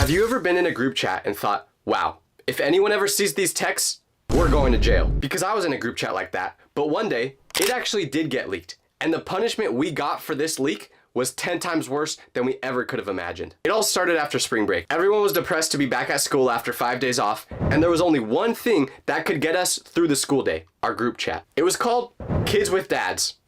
Have you ever been in a group chat and thought, wow, if anyone ever sees these texts, we're going to jail? Because I was in a group chat like that, but one day it actually did get leaked. And the punishment we got for this leak was 10 times worse than we ever could have imagined. It all started after spring break. Everyone was depressed to be back at school after 5 days off, and there was only one thing that could get us through the school day, our group chat. It was called Kids with Dads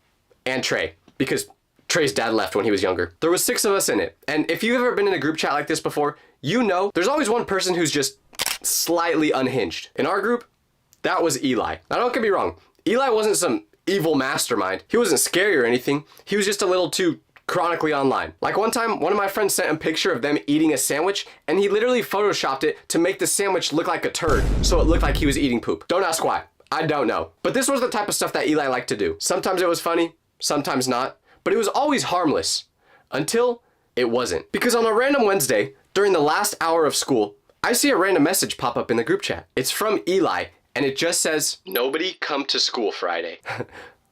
and Trey, because Trey's dad left when he was younger. There was 6 of us in it, and if you've ever been in a group chat like this before, you know there's always one person who's just slightly unhinged. In our group, that was Eli. Now don't get me wrong, Eli wasn't some evil mastermind. He wasn't scary or anything. He was just a little too chronically online. Like one time, one of my friends sent a picture of them eating a sandwich, and he literally photoshopped it to make the sandwich look like a turd, so it looked like he was eating poop. Don't ask why. I don't know. But this was the type of stuff that Eli liked to do. Sometimes it was funny, sometimes not, but it was always harmless. Until it wasn't. Because on a random Wednesday, during the last hour of school, I see a random message pop up in the group chat. It's from Eli, and it just says, "Nobody come to school Friday."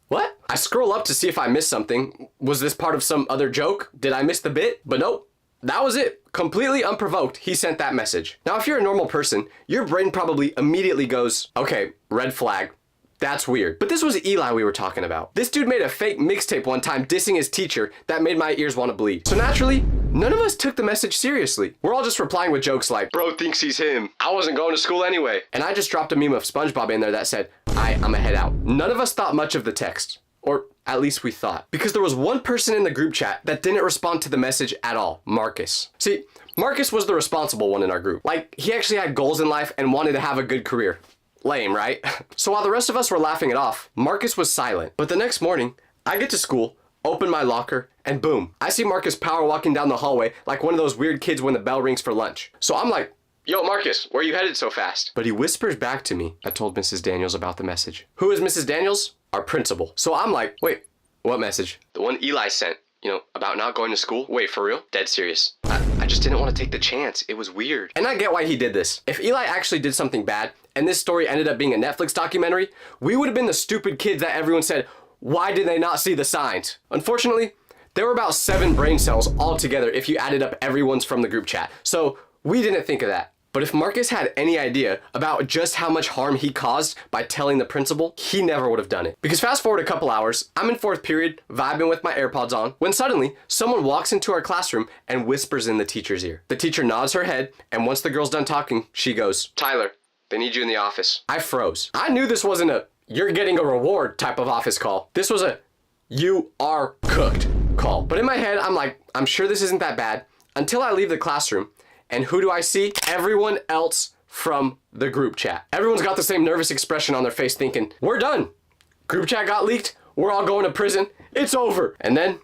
What? I scroll up to see if I missed something. Was this part of some other joke? Did I miss the bit? But nope. That was it. Completely unprovoked, he sent that message. Now, if you're a normal person, your brain probably immediately goes, okay, red flag. That's weird. But this was Eli we were talking about. This dude made a fake mixtape one time dissing his teacher that made my ears want to bleed. So naturally, none of us took the message seriously. We're all just replying with jokes like, bro thinks he's him. I wasn't going to school anyway. And I just dropped a meme of SpongeBob in there that said, I'ma head out. None of us thought much of the text. Or at least we thought. Because there was one person in the group chat that didn't respond to the message at all, Marcus. See, Marcus was the responsible one in our group. Like, he actually had goals in life and wanted to have a good career. Lame, right? So while the rest of us were laughing it off, Marcus was silent. But the next morning, I get to school, open my locker, and boom, I see Marcus power walking down the hallway like one of those weird kids when the bell rings for lunch. So I'm like, yo, Marcus, where are you headed so fast? But he whispers back to me. I told Mrs. Daniels about the message. Who is Mrs. Daniels? Our principal. So I'm like, wait, what message? The one Eli sent, you know, about not going to school. Wait, for real? Dead serious. I just didn't want to take the chance. It was weird. And I get why he did this. If Eli actually did something bad, and this story ended up being a Netflix documentary, we would have been the stupid kids that everyone said, why did they not see the signs? Unfortunately, there were about 7 brain cells altogether if you added up everyone's from the group chat. So we didn't think of that. But if Marcus had any idea about just how much harm he caused by telling the principal, he never would have done it. Because fast forward a couple hours, I'm in 4th period, vibing with my AirPods on, when suddenly someone walks into our classroom and whispers in the teacher's ear. The teacher nods her head, and once the girl's done talking, she goes, Tyler, they need you in the office. I froze. I knew this wasn't a, you're getting a reward type of office call. This was a, you are cooked call. But in my head, I'm like, I'm sure this isn't that bad, until I leave the classroom. And who do I see? Everyone else from the group chat. Everyone's got the same nervous expression on their face thinking, we're done. Group chat got leaked. We're all going to prison. It's over. And then,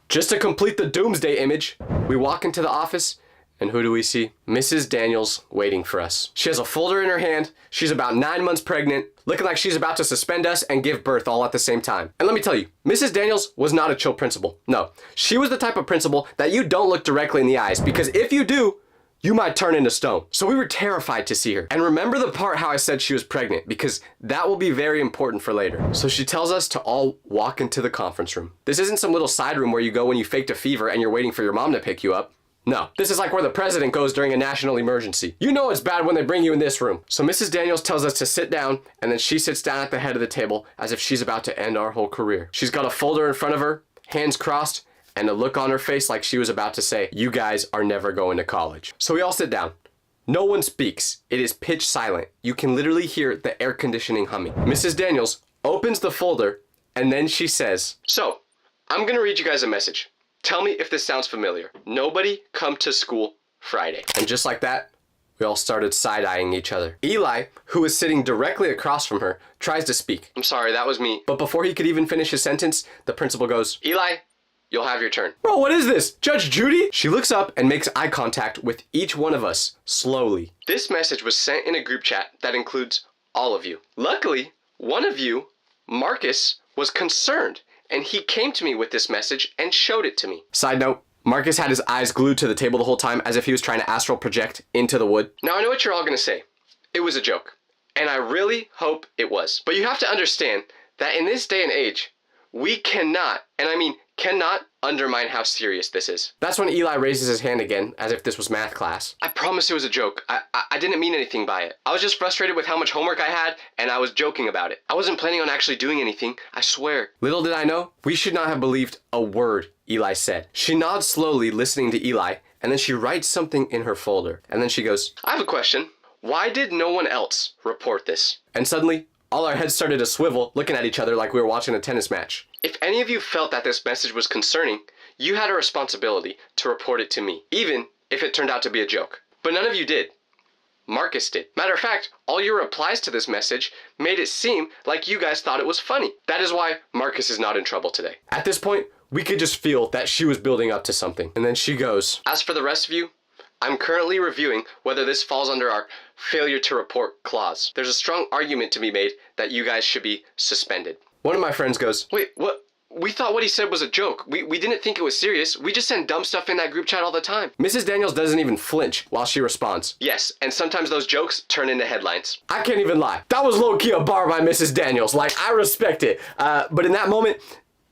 just to complete the doomsday image, we walk into the office, and who do we see? Mrs. Daniels waiting for us. She has a folder in her hand. She's about 9 months pregnant, looking like she's about to suspend us and give birth all at the same time. And let me tell you, Mrs. Daniels was not a chill principal. No, she was the type of principal that you don't look directly in the eyes, because if you do, you might turn into stone. So we were terrified to see her. And remember the part how I said she was pregnant, because that will be very important for later. So she tells us to all walk into the conference room. This isn't some little side room where you go when you faked a fever and you're waiting for your mom to pick you up. No, this is like where the president goes during a national emergency. You know it's bad when they bring you in this room. So Mrs. Daniels tells us to sit down, and then she sits down at the head of the table as if she's about to end our whole career. She's got a folder in front of her, hands crossed, and a look on her face like she was about to say, you guys are never going to college. So we all sit down. No one speaks. It is pitch silent. You can literally hear the air conditioning humming. Mrs. Daniels opens the folder, and then she says, so, I'm gonna read you guys a message. Tell me if this sounds familiar. Nobody come to school Friday. And just like that, we all started side-eyeing each other. Eli, who was sitting directly across from her, tries to speak. I'm sorry, that was me. But before he could even finish his sentence, the principal goes, Eli, you'll have your turn. Bro, what is this? Judge Judy? She looks up and makes eye contact with each one of us, slowly. This message was sent in a group chat that includes all of you. Luckily, one of you, Marcus, was concerned, and he came to me with this message and showed it to me. Side note, Marcus had his eyes glued to the table the whole time as if he was trying to astral project into the wood. Now I know what you're all gonna say. It was a joke. And I really hope it was. But you have to understand that in this day and age, we cannot, and I mean cannot, undermine how serious this is. That's when Eli raises his hand again, as if this was math class. I promise it was a joke. I didn't mean anything by it. I was just frustrated with how much homework I had, and I was joking about it. I wasn't planning on actually doing anything, I swear. Little did I know, we should not have believed a word Eli said. She nods slowly, listening to Eli, and then she writes something in her folder. And then she goes, I have a question. Why did no one else report this? And suddenly, all our heads started to swivel, looking at each other like we were watching a tennis match. If any of you felt that this message was concerning, you had a responsibility to report it to me, even if it turned out to be a joke. But none of you did. Marcus did. Matter of fact, all your replies to this message made it seem like you guys thought it was funny. That is why Marcus is not in trouble today. At this point, we could just feel that she was building up to something. And then she goes, as for the rest of you, I'm currently reviewing whether this falls under our failure to report clause. There's a strong argument to be made that you guys should be suspended. One of my friends goes, wait, what? We thought what he said was a joke. We didn't think it was serious. We just send dumb stuff in that group chat all the time. Mrs. Daniels doesn't even flinch while she responds. Yes, and sometimes those jokes turn into headlines. I can't even lie. That was low-key a bar by Mrs. Daniels. Like, I respect it. But in that moment,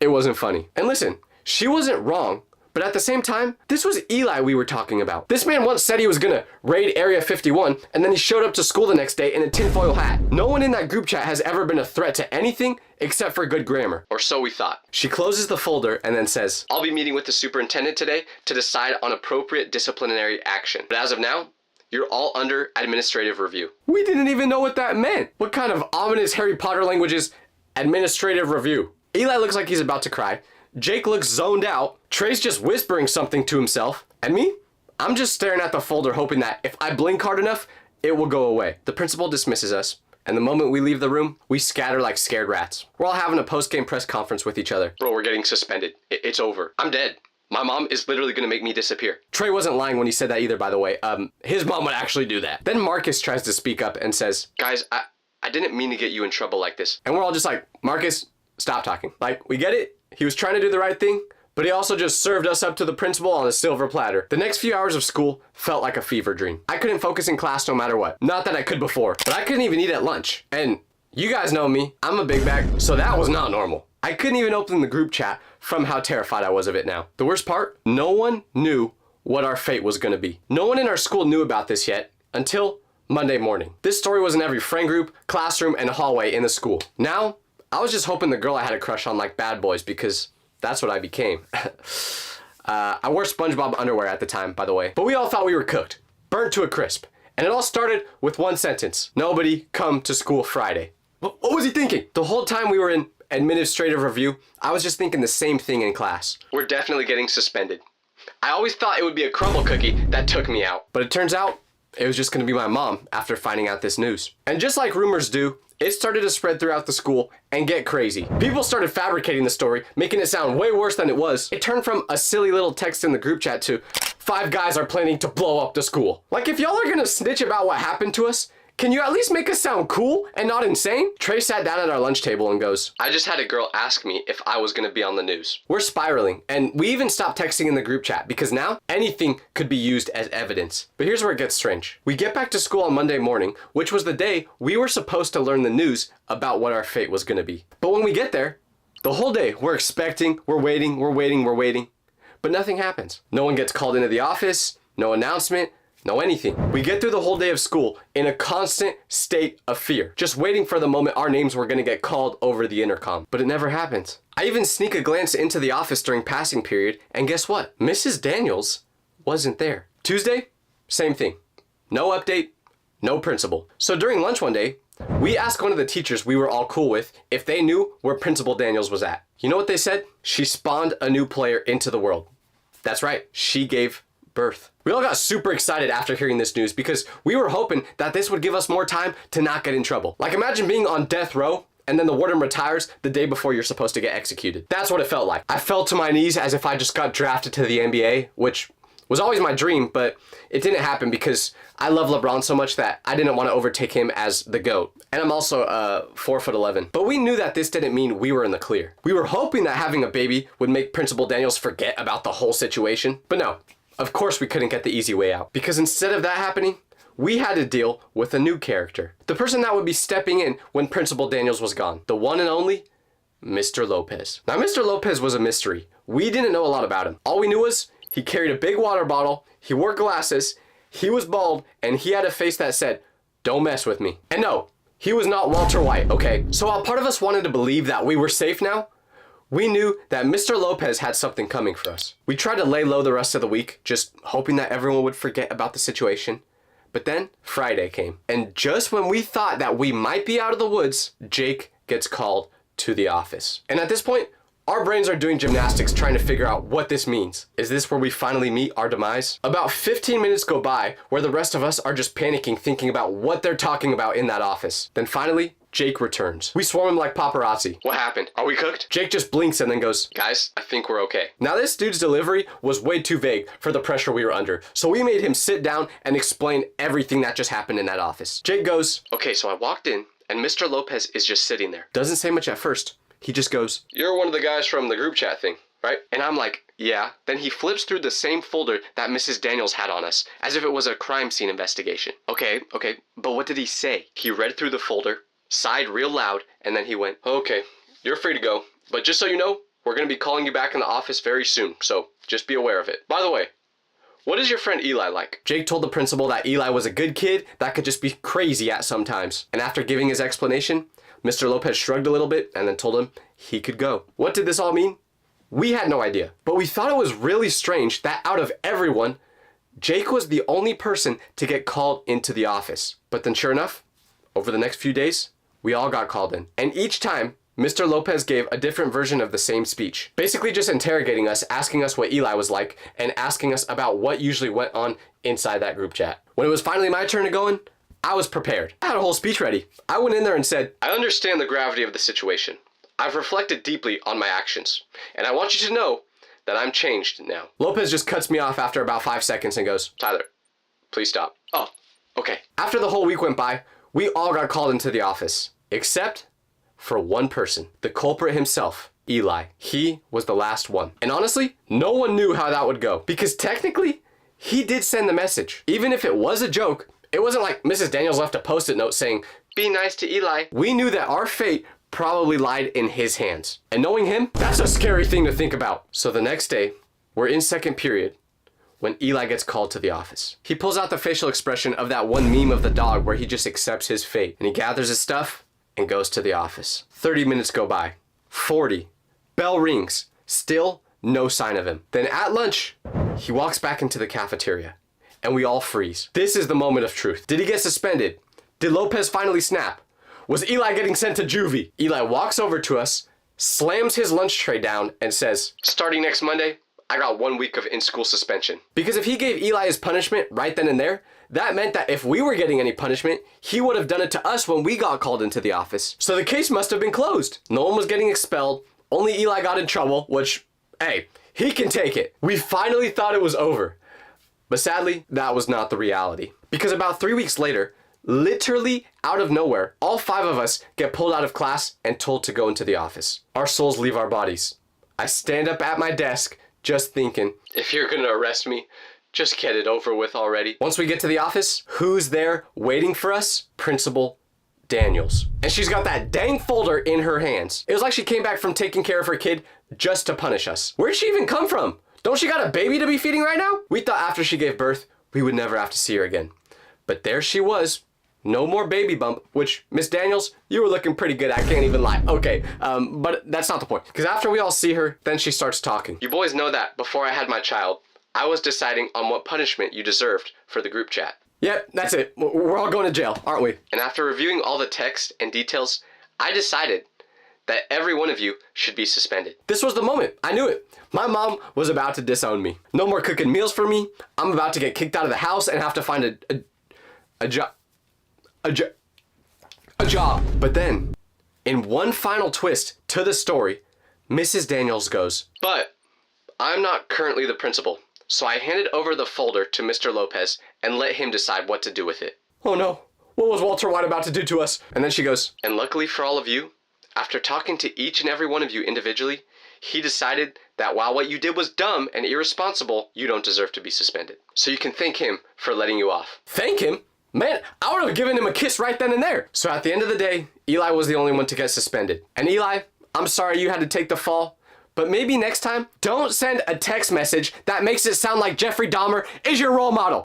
it wasn't funny. And listen, she wasn't wrong. But at the same time, this was Eli we were talking about. This man once said he was gonna raid Area 51, and then he showed up to school the next day in a tinfoil hat. No one in that group chat has ever been a threat to anything except for good grammar. Or so we thought. She closes the folder and then says, I'll be meeting with the superintendent today to decide on appropriate disciplinary action. But as of now, you're all under administrative review. We didn't even know what that meant. What kind of ominous Harry Potter language is administrative review? Eli looks like he's about to cry. Jake looks zoned out. Trey's just whispering something to himself. And me? I'm just staring at the folder hoping that if I blink hard enough, it will go away. The principal dismisses us, and the moment we leave the room, we scatter like scared rats. We're all having a post-game press conference with each other. Bro, we're getting suspended. It's over. I'm dead. My mom is literally gonna make me disappear. Trey wasn't lying when he said that either, by the way. His mom would actually do that. Then Marcus tries to speak up and says, guys, I didn't mean to get you in trouble like this. And we're all just like, Marcus, stop talking. Like, we get it. He was trying to do the right thing, but he also just served us up to the principal on a silver platter. The next few hours of school felt like a fever dream. I couldn't focus in class no matter what. Not that I could before, but I couldn't even eat at lunch. And you guys know me, I'm a big bag, so that was not normal. I couldn't even open the group chat from how terrified I was of it now. The worst part, no one knew what our fate was gonna be. No one in our school knew about this yet until Monday morning. This story was in every friend group, classroom, and hallway in the school. Now, I was just hoping the girl I had a crush on liked Bad Boys because that's what I became. I wore SpongeBob underwear at the time, by the way. But we all thought we were cooked, burnt to a crisp. And it all started with one sentence. Nobody come to school Friday. What was he thinking? The whole time we were in administrative review, I was just thinking the same thing in class. We're definitely getting suspended. I always thought it would be a crumble cookie that took me out. But it turns out it was just gonna be my mom after finding out this news. And just like rumors do, it started to spread throughout the school and get crazy. People started fabricating the story, making it sound way worse than it was. It turned from a silly little text in the group chat to 5 guys are planning to blow up the school. Like, if y'all are gonna snitch about what happened to us, can you at least make us sound cool and not insane? Trey sat down at our lunch table and goes, I just had a girl ask me if I was gonna be on the news. We're spiraling, and we even stopped texting in the group chat because now anything could be used as evidence. But here's where it gets strange. We get back to school on Monday morning, which was the day we were supposed to learn the news about what our fate was gonna be. But when we get there, the whole day we're expecting, we're waiting, but nothing happens. No one gets called into the office, no announcement, no anything. We get through the whole day of school in a constant state of fear, just waiting for the moment our names were gonna get called over the intercom. But it never happens. I even sneak a glance into the office during passing period, and guess what? Mrs. Daniels wasn't there. Tuesday, same thing. No update, no principal. So during lunch one day, we asked one of the teachers we were all cool with if they knew where Principal Daniels was at. You know what they said? She spawned a new player into the world. That's right, she gave birth. We all got super excited after hearing this news because we were hoping that this would give us more time to not get in trouble. Like, imagine being on death row and then the warden retires the day before you're supposed to get executed. That's what it felt like. I fell to my knees as if I just got drafted to the NBA, which was always my dream, but it didn't happen because I love LeBron so much that I didn't want to overtake him as the GOAT. And I'm also 4'11". But we knew that this didn't mean we were in the clear. We were hoping that having a baby would make Principal Daniels forget about the whole situation, but no. Of course we couldn't get the easy way out, because instead of that happening, we had to deal with a new character. The person that would be stepping in when Principal Daniels was gone. The one and only Mr. Lopez. Now, Mr. Lopez was a mystery. We didn't know a lot about him. All we knew was he carried a big water bottle, he wore glasses, he was bald, and he had a face that said, "Don't mess with me." And no, he was not Walter White, okay? So while part of us wanted to believe that we were safe now, we knew that Mr. Lopez had something coming for us. We tried to lay low the rest of the week, just hoping that everyone would forget about the situation. But then Friday came, and just when we thought that we might be out of the woods, Jake gets called to the office. And at this point, our brains are doing gymnastics trying to figure out what this means. Is this where we finally meet our demise? About 15 minutes go by where the rest of us are just panicking, thinking about what they're talking about in that office. Then finally, Jake returns. We swarm him like paparazzi. What happened? Are we cooked? Jake just blinks and then goes, "Guys, I think we're okay." Now this dude's delivery was way too vague for the pressure we were under, so we made him sit down and explain everything that just happened in that office. Jake goes, "Okay, so I walked in and Mr. Lopez is just sitting there." Doesn't say much at first. He just goes, "You're one of the guys from the group chat thing, right?" And I'm like, "Yeah." Then he flips through the same folder that Mrs. Daniels had on us, as if it was a crime scene investigation. Okay, but what did he say? He read through the folder, sighed real loud, and then he went, "Okay, you're free to go. But just so you know, we're going to be calling you back in the office very soon, so just be aware of it. By the way, what is your friend Eli like?" Jake told the principal that Eli was a good kid that could just be crazy at sometimes. And after giving his explanation, Mr. Lopez shrugged a little bit and then told him he could go. What did this all mean? We had no idea. But we thought it was really strange that out of everyone, Jake was the only person to get called into the office. But then sure enough, over the next few days, we all got called in. And each time, Mr. Lopez gave a different version of the same speech. Basically just interrogating us, asking us what Eli was like, and asking us about what usually went on inside that group chat. When it was finally my turn to go in, I was prepared. I had a whole speech ready. I went in there and said, "I understand the gravity of the situation. I've reflected deeply on my actions, and I want you to know that I'm changed now." Lopez just cuts me off after about 5 seconds and goes, "Tyler, please stop." "Oh, okay." After the whole week went by, we all got called into the office, except for one person, the culprit himself, Eli. He was the last one. And honestly, no one knew how that would go, because technically, he did send the message. Even if it was a joke, it wasn't like Mrs. Daniels left a post-it note saying, "Be nice to Eli." We knew that our fate probably lied in his hands. And knowing him, that's a scary thing to think about. So the next day, we're in second period when Eli gets called to the office. He pulls out the facial expression of that one meme of the dog where he just accepts his fate. And he gathers his stuff and goes to the office. 30 minutes go by. 40. Bell rings. Still no sign of him. Then at lunch, he walks back into the cafeteria. And we all freeze. This is the moment of truth. Did he get suspended? Did Lopez finally snap? Was Eli getting sent to juvie? Eli walks over to us, slams his lunch tray down, and says, "Starting next Monday, I got 1 week of in-school suspension." Because if he gave Eli his punishment right then and there, that meant that if we were getting any punishment, he would have done it to us when we got called into the office. So the case must have been closed. No one was getting expelled. Only Eli got in trouble, which, hey, he can take it. We finally thought it was over. But sadly, that was not the reality. Because about 3 weeks later, literally out of nowhere, all 5 of us get pulled out of class and told to go into the office. Our souls leave our bodies. I stand up at my desk, just thinking, if you're gonna arrest me, just get it over with already. Once we get to the office, who's there waiting for us? Principal Daniels. And she's got that dang folder in her hands. It was like she came back from taking care of her kid just to punish us. Where'd she even come from? Don't she got a baby to be feeding right now? We thought after she gave birth, we would never have to see her again. But there she was. No more baby bump, which, Miss Daniels, you were looking pretty good, I can't even lie. Okay, but that's not the point. Because after we all see her, then she starts talking. "You boys know that before I had my child, I was deciding on what punishment you deserved for the group chat." "Yep, that's it. We're all going to jail, aren't we?" "And after reviewing all the text and details, I decided that every one of you should be suspended." This was the moment. I knew it. My mom was about to disown me. No more cooking meals for me. I'm about to get kicked out of the house and have to find a job. But then, in one final twist to the story, Mrs. Daniels goes, "But I'm not currently the principal, so I handed over the folder to Mr. Lopez and let him decide what to do with it." Oh no, what was Walter White about to do to us? And then she goes, "And luckily for all of you, after talking to each and every one of you individually, he decided that while what you did was dumb and irresponsible, you don't deserve to be suspended. So you can thank him for letting you off." Thank him? Man, I would have given him a kiss right then and there. So at the end of the day, Eli was the only one to get suspended. And Eli, I'm sorry you had to take the fall. But maybe next time, don't send a text message that makes it sound like Jeffrey Dahmer is your role model.